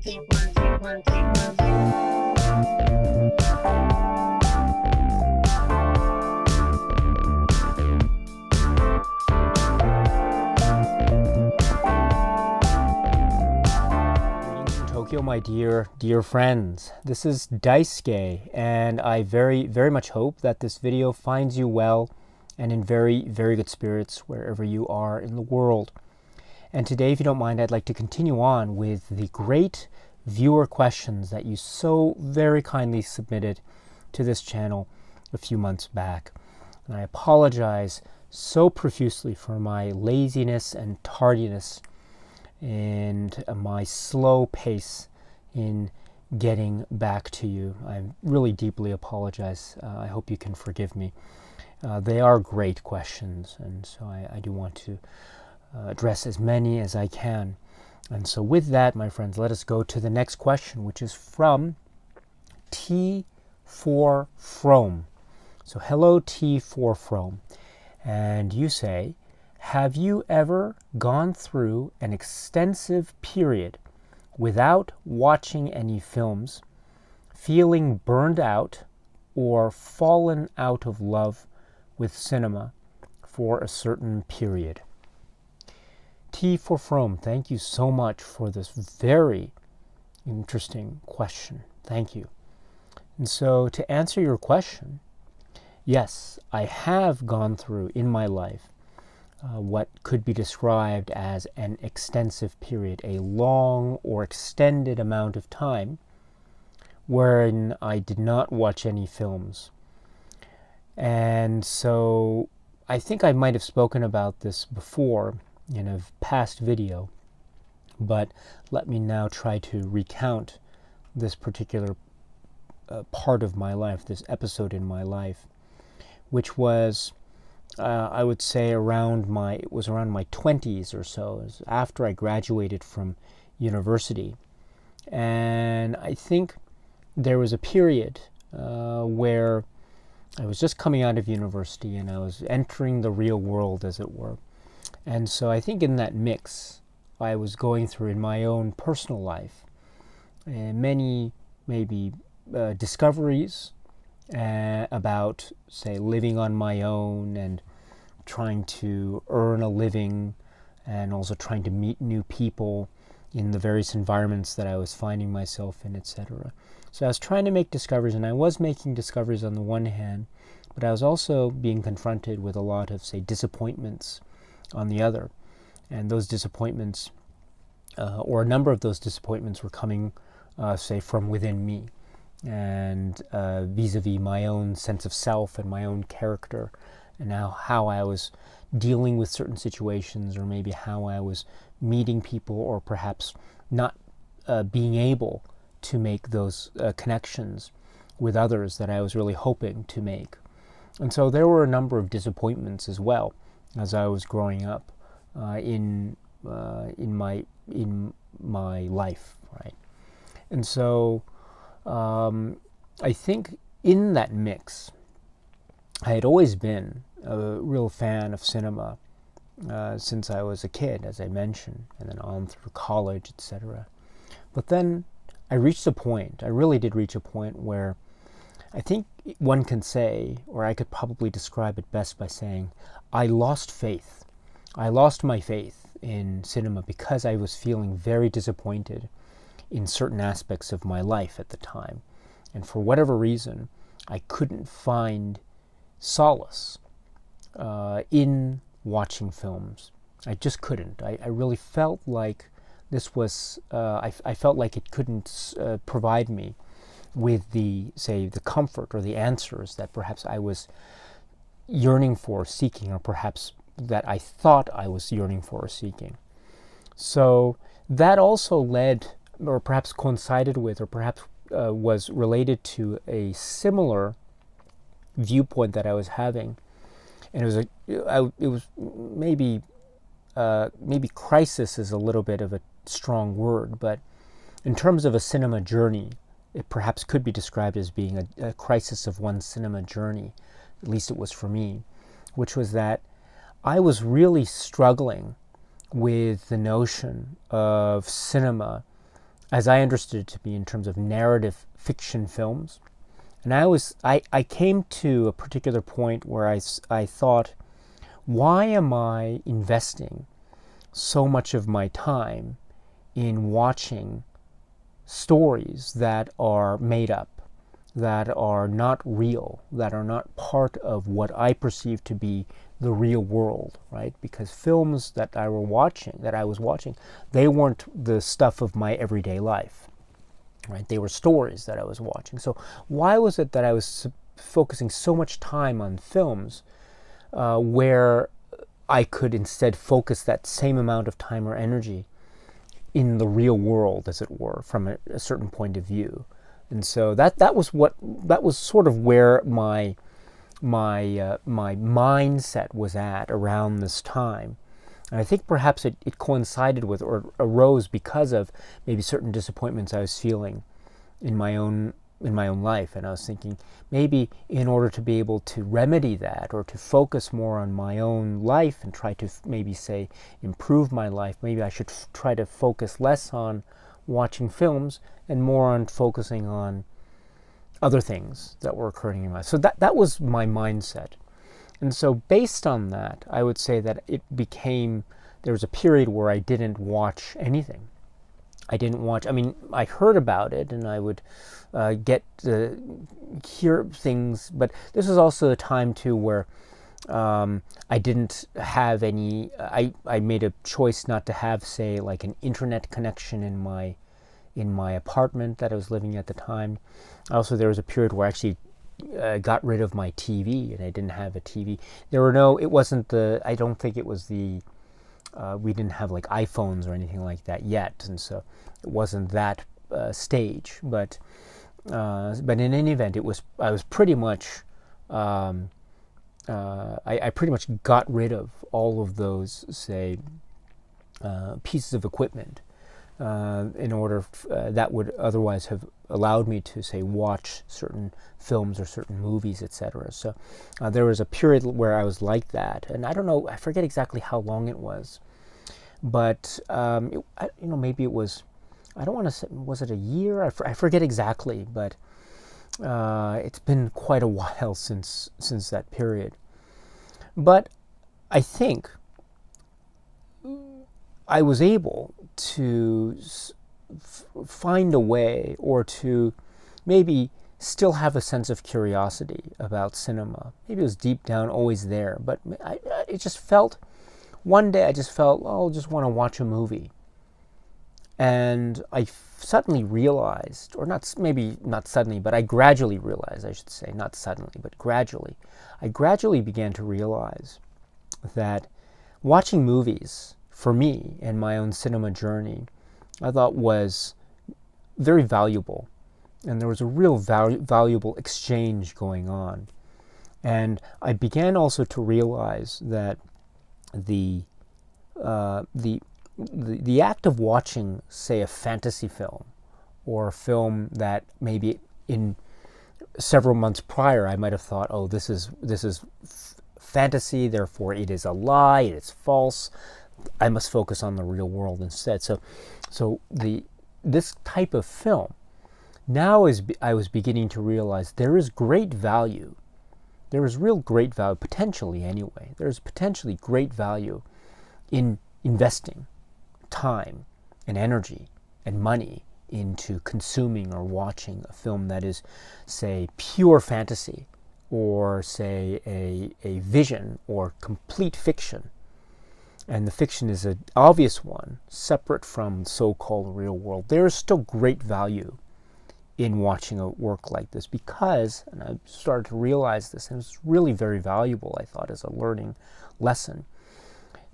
Tokyo, my dear friends. This is Daisuke, and I very much hope that this video finds you well and in very good spirits wherever you are in the world. And today, if you don't mind, I'd like to continue on with the great viewer questions that you so very kindly submitted to this channel a few months back. And I apologize so profusely for my laziness and tardiness and my slow pace in getting back to you. I really deeply apologize. I hope you can forgive me. They are great questions, and so I do want to address as many as I can. And so with that, my friends, let us go to the next question, which is from T For Frome. So hello, T For Frome. And you say, have you ever gone through an extensive period without watching any films, feeling burned out, or fallen out of love with cinema for a certain period? T For Frome, thank you so much for this very interesting question. Thank you. And so to answer your question, yes, I have gone through in my life what could be described as an extensive period, a long or extended amount of time wherein I did not watch any films. And so I think I might have spoken about this before in a past video, but let me now try to recount this particular part of my life, this episode in my life, which was I would say around my 20s or so. It was after I graduated from university. And I think there was a period where I was just coming out of university and I was entering the real world, as it were. And so I think in that mix, I was going through in my own personal life many maybe discoveries about, say, living on my own and trying to earn a living, and also trying to meet new people in the various environments that I was finding myself in, etc. So I was trying to make discoveries, and I was making discoveries on the one hand, but I was also being confronted with a lot of, say, disappointments on the other. And those disappointments, or a number of those disappointments, were coming, say, from within me, and vis-a-vis my own sense of self and my own character, and how I was dealing with certain situations, or maybe how I was meeting people, or perhaps not being able to make those connections with others that I was really hoping to make. And so there were a number of disappointments as well as I was growing up in my life, right? And so I think in that mix, I had always been a real fan of cinema since I was a kid, as I mentioned, and then on through college, etc. But then I really did reach a point where I think one can say, or I could probably describe it best by saying, I lost faith. I lost my faith in cinema because I was feeling very disappointed in certain aspects of my life at the time. And for whatever reason, I couldn't find solace in watching films. I just couldn't. I really felt like this was, I felt like it couldn't provide me with the comfort or the answers that perhaps I was yearning for, seeking, or perhaps that I thought I was yearning for or seeking. So that also led, or perhaps coincided with, or perhaps was related to a similar viewpoint that I was having. And it was maybe crisis is a little bit of a strong word, but in terms of a cinema journey, it perhaps could be described as being a crisis of one's cinema journey. At least it was for me, which was that I was really struggling with the notion of cinema as I understood it to be in terms of narrative fiction films. And I came to a particular point where I thought, why am I investing so much of my time in watching stories that are made up, that are not real, that are not part of what I perceive to be the real world, right? Because films that I was watching, they weren't the stuff of my everyday life, right? They were stories that I was watching. So why was it that I was focusing so much time on films where I could instead focus that same amount of time or energy in the real world, as it were, from a certain point of view? And so that was sort of where my mindset was at around this time. And I think perhaps it coincided with or arose because of maybe certain disappointments I was feeling in my own life. And I was thinking, maybe in order to be able to remedy that, or to focus more on my own life and try to maybe say improve my life, maybe I should try to focus less on watching films and more on focusing on other things that were occurring in my life. So that was my mindset. And so based on that, I would say that there was a period where I didn't watch anything. I mean, I heard about it and I would hear things, but this was also a time too where I didn't have any, I made a choice not to have, say, like an internet connection in my apartment that I was living at the time. Also, there was a period where I actually got rid of my TV and I didn't have a TV. I don't think it was we didn't have like iPhones or anything like that yet, and so it wasn't that stage. But in any event, I was pretty much, I pretty much got rid of all of those, say, pieces of equipment in order that would otherwise have allowed me to, say, watch certain films or certain movies, etc. So there was a period where I was like that, and I don't know, I forget exactly how long it was, but maybe it was, I don't want to say, was it a year? I forget exactly, but it's been quite a while since that period. But I think I was able to find a way, or to maybe still have a sense of curiosity about cinema. Maybe it was deep down always there, but it just felt, one day I just felt, oh, I just want to watch a movie. And I suddenly realized, or maybe not suddenly, but I gradually realized, I should say, not suddenly, but gradually, I gradually began to realize that watching movies, for me and my own cinema journey, I thought was very valuable. And there was a real valuable exchange going on. And I began also to realize that the act of watching, say, a fantasy film, or a film that maybe in several months prior I might have thought, oh, this is fantasy, therefore it is a lie, it is false, I must focus on the real world instead. So this type of film, now I was beginning to realize there is great value. There is real great value, potentially anyway. There is potentially great value in investing time and energy and money into consuming or watching a film that is, say, pure fantasy, or say a vision or complete fiction. And the fiction is an obvious one, separate from so-called real world. There is still great value in watching a work like this, because, and I started to realize this, and it's really very valuable, I thought, as a learning lesson,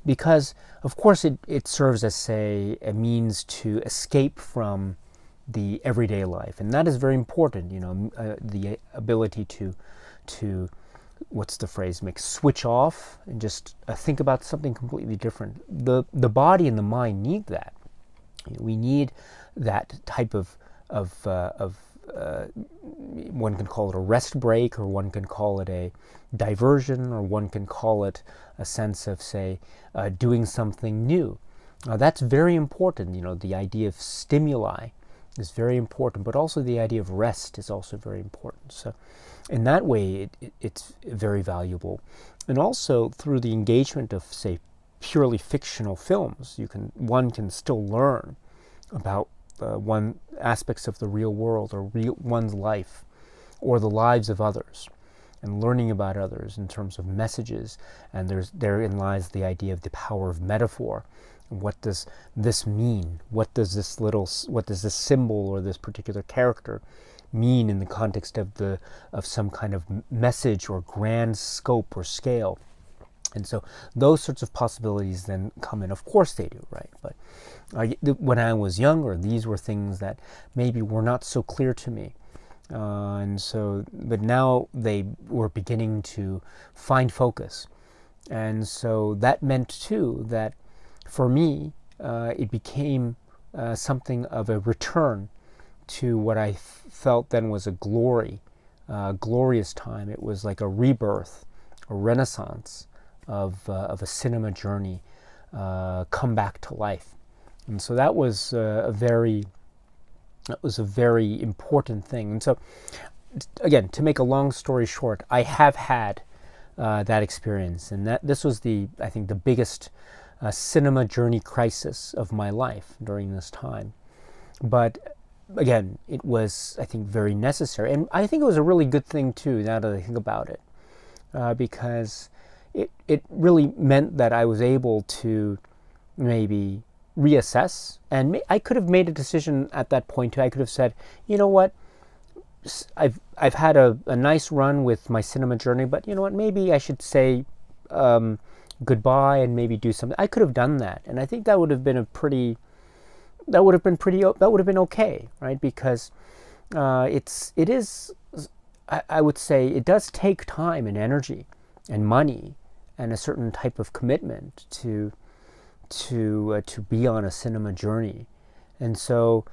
because, of course, it serves as, say, a means to escape from the everyday life, and that is very important, the ability to what's the phrase, switch off and just think about something completely different. The body and the mind need that. We need that type of one can call it a rest break, or one can call it a diversion, or one can call it a sense of, say, doing something new. That's very important, the idea of stimuli is very important, but also the idea of rest is also very important. So in that way, it's very valuable. And also through the engagement of, say, purely fictional films, one can still learn about one aspects of the real world or one's life or the lives of others, and learning about others in terms of messages. And therein lies the idea of the power of metaphor. What does this mean? What does this symbol or this particular character mean in the context of some kind of message or grand scope or scale? And so those sorts of possibilities then come in. Of course they do, right? But when I was younger, these were things that maybe were not so clear to me. But now they were beginning to find focus. And so that meant too that for me, it became something of a return to what I felt then was a glorious time. It was like a rebirth, a renaissance of a cinema journey come back to life. And so that was a very important thing. And so, again, to make a long story short, I have had that experience, and this was I think the biggest cinema journey crisis of my life during this time. But again, it was, I think, very necessary, and I think it was a really good thing too. Now that I think about it, because it really meant that I was able to maybe reassess, and I could have made a decision at that point too. I could have said, you know what, I've had a nice run with my cinema journey, but you know what, maybe I should say goodbye and maybe do something. I could have done that, and I think that would have been okay, right? Because I would say it does take time and energy and money and a certain type of commitment to be on a cinema journey. And so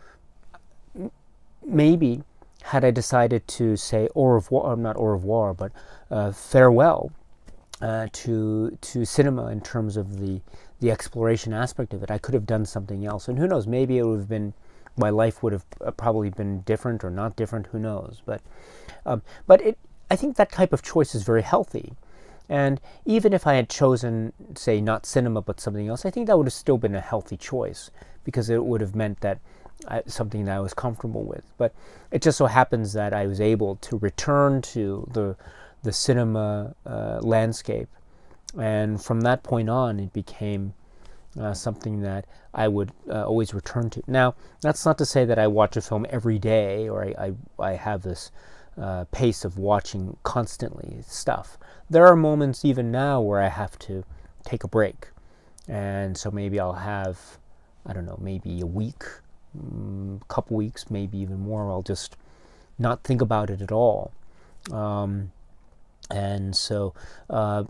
maybe had I decided to say au revoir, not au revoir, but farewell to cinema in terms of the exploration aspect of it, I could have done something else. And who knows, maybe it would have been, my life would have probably been different or not different, who knows. But I think that type of choice is very healthy. And even if I had chosen, say, not cinema but something else, I think that would have still been a healthy choice, because it would have meant that something that I was comfortable with. But it just so happens that I was able to return to the cinema landscape, and from that point on, it became something that I would always return to. Now, that's not to say that I watch a film every day, or I have this pace of watching constantly stuff. There are moments even now where I have to take a break, and so maybe I'll have, I don't know, maybe a week, couple weeks, maybe even more. I'll just not think about it at all. And so I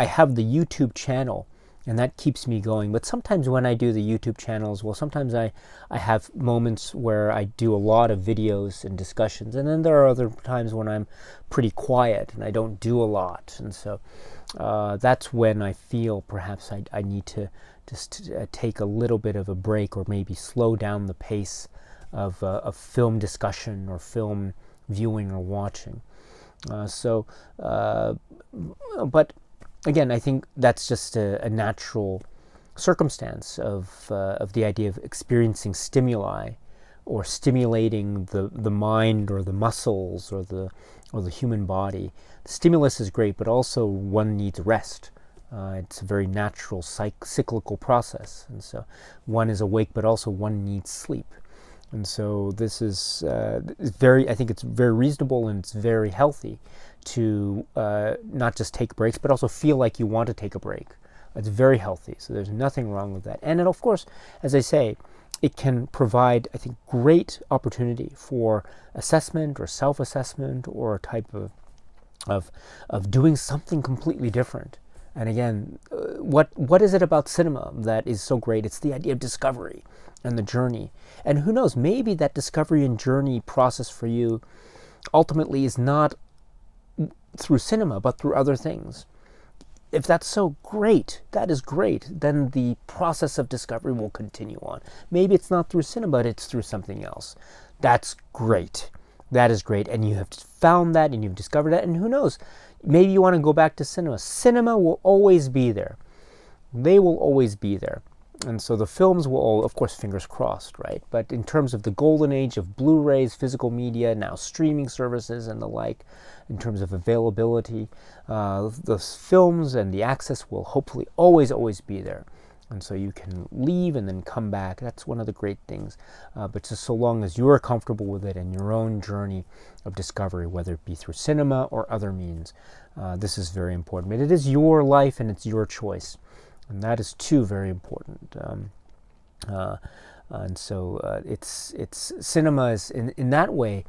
have the YouTube channel, and that keeps me going. But sometimes when I do the YouTube channels, well, sometimes I have moments where I do a lot of videos and discussions, and then there are other times when I'm pretty quiet and I don't do a lot. And so that's when I feel perhaps I need to just take a little bit of a break, or maybe slow down the pace of film discussion or film viewing or watching. But again, I think that's just a natural circumstance of the idea of experiencing stimuli, or stimulating the mind or the muscles or the human body. The stimulus is great, but also one needs rest. It's a very natural cyclical process, and so one is awake, but also one needs sleep. And so this is I think it's very reasonable, and it's very healthy to not just take breaks, but also feel like you want to take a break. It's very healthy, so there's nothing wrong with that. And then, of course, as I say, it can provide, I think, great opportunity for assessment or self-assessment, or a type of doing something completely different. And again, what is it about cinema that is so great? It's the idea of discovery and the journey. And who knows, maybe that discovery and journey process for you ultimately is not through cinema, but through other things. if that's so great, that is great, then the process of discovery will continue on. Maybe it's not through cinema, but it's through something else. That's great. That is great. And you have found that and you've discovered that. And who knows? Maybe you want to go back to cinema. Cinema will always be there. They will always be there. And so the films will all, of course, fingers crossed, right? But in terms of the golden age of Blu-rays, physical media, now streaming services and the like, in terms of availability, the films and the access will hopefully always be there. And so you can leave and then come back. That's one of the great things. But just so long as you're comfortable with it and your own journey of discovery, whether it be through cinema or other means, this is very important. But it is your life and it's your choice. And that is too very important. And so it's cinema is in that way.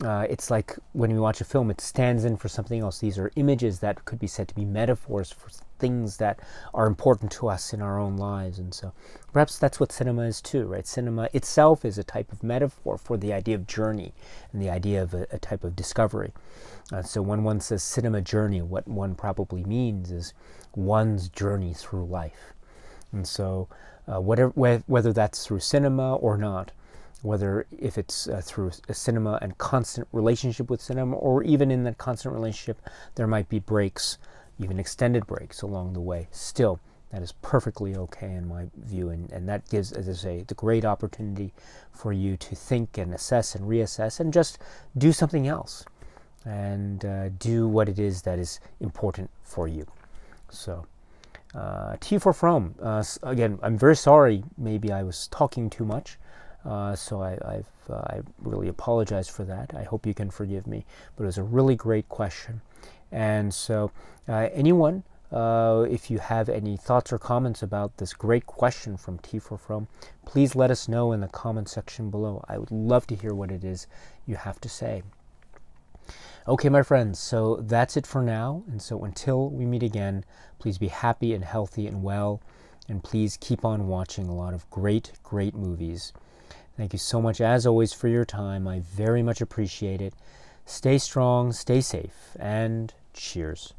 It's like when we watch a film, it stands in for something else. These are images that could be said to be metaphors for things that are important to us in our own lives. And so perhaps that's what cinema is too, right? Cinema itself is a type of metaphor for the idea of journey and the idea of a type of discovery. So when one says cinema journey, what one probably means is one's journey through life. And so whether that's through cinema or not, whether if it's through a cinema and constant relationship with cinema, or even in that constant relationship, there might be breaks, even extended breaks along the way. Still, that is perfectly okay in my view, and that gives, as I say, the great opportunity for you to think and assess and reassess and just do something else and do what it is that is important for you. So, T For Frome. Again, I'm very sorry. Maybe I was talking too much. So I really apologize for that. I hope you can forgive me. But it was a really great question. And so anyone, if you have any thoughts or comments about this great question from T For Frome, please let us know in the comment section below. I would love to hear what it is you have to say. Okay, my friends, so that's it for now. And so until we meet again, please be happy and healthy and well. And please keep on watching a lot of great movies. Thank you so much, as always, for your time. I very much appreciate it. Stay strong, stay safe, and cheers.